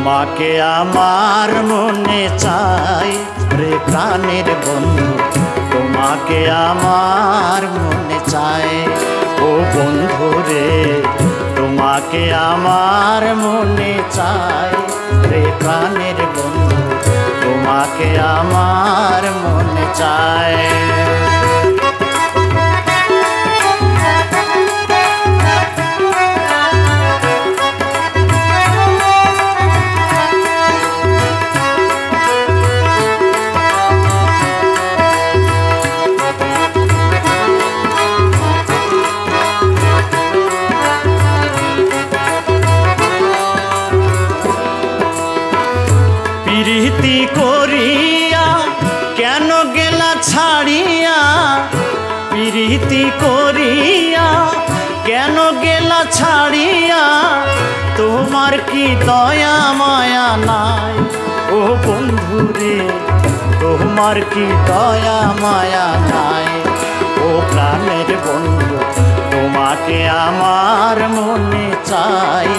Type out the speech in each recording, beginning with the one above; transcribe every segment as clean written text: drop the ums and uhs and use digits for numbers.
তোমাকে আমার মনে চাই রে প্রাণের বন্ধু, তোমাকে আমার মনে চাই। ও বন্ধু রে তোমাকে আমার মনে চাই রে প্রাণের বন্ধু, তোমাকে আমার মনে চাই। প্রীতি করিয়া কেন গেলা ছাড়িয়া, প্রীতি করিয়া কেন গেলা ছাড়িয়া, তোমার কি দয়া মায়া নাই? ও বন্ধু রে তোমার কি দয়া মায়া নাই? ও প্রাণের বন্ধু তোমাকে আমার মনে চাই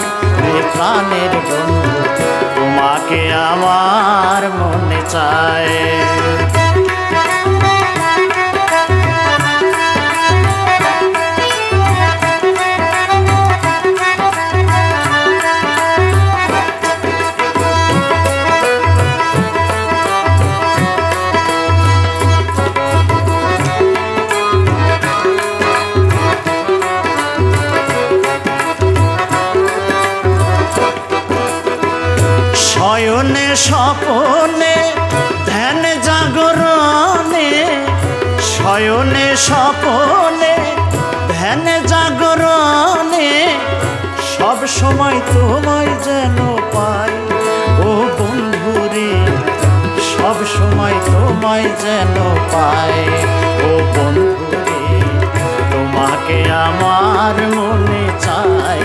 রে প্রাণের বন্ধু, তোমাকে আমার মনে চাই। শয়নে স্বপনে ধ্যান জাগরণে, শয়নে স্বপনে ধ্যান জাগরণে, সব সময় তোমায় যেন পাই। ও বন্ধু রে সব সময় তোমায় যেন পাই। ও বন্ধু রে তোমাকে আমার মনে চাই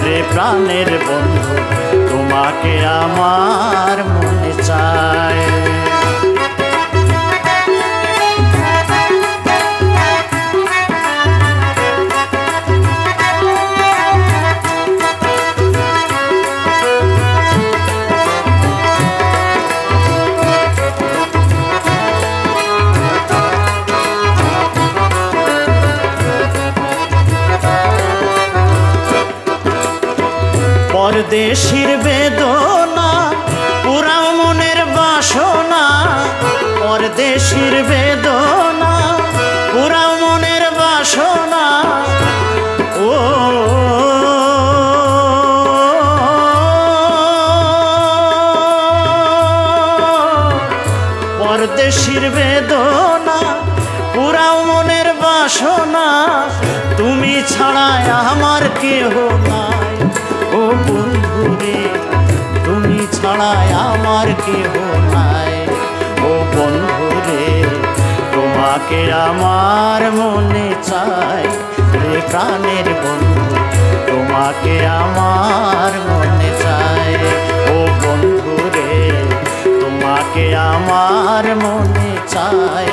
রে প্রাণের বন্ধু, তোমাকে আমার মনে চাই। পরদেশীর বেদনা পুরাও মনের বাসনা, পরদেশীর বেদনা পুরাও মনের বাসনা। ও পরদেশীর বেদনা পুরাও মনের বাসনা, তুমি ছাড়া আমার কেহ নাই। ও বন্ধু রে তুমি ছাড়া আমার কেহ নাই। ও বন্ধু রে তোমাকে আমার মনে চাই রে প্রাণের বন্ধু, তোমাকে আমার মনে চাই। ও বন্ধু রে তোমাকে আমার মনে চাই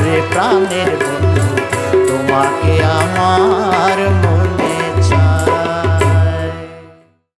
রে প্রাণের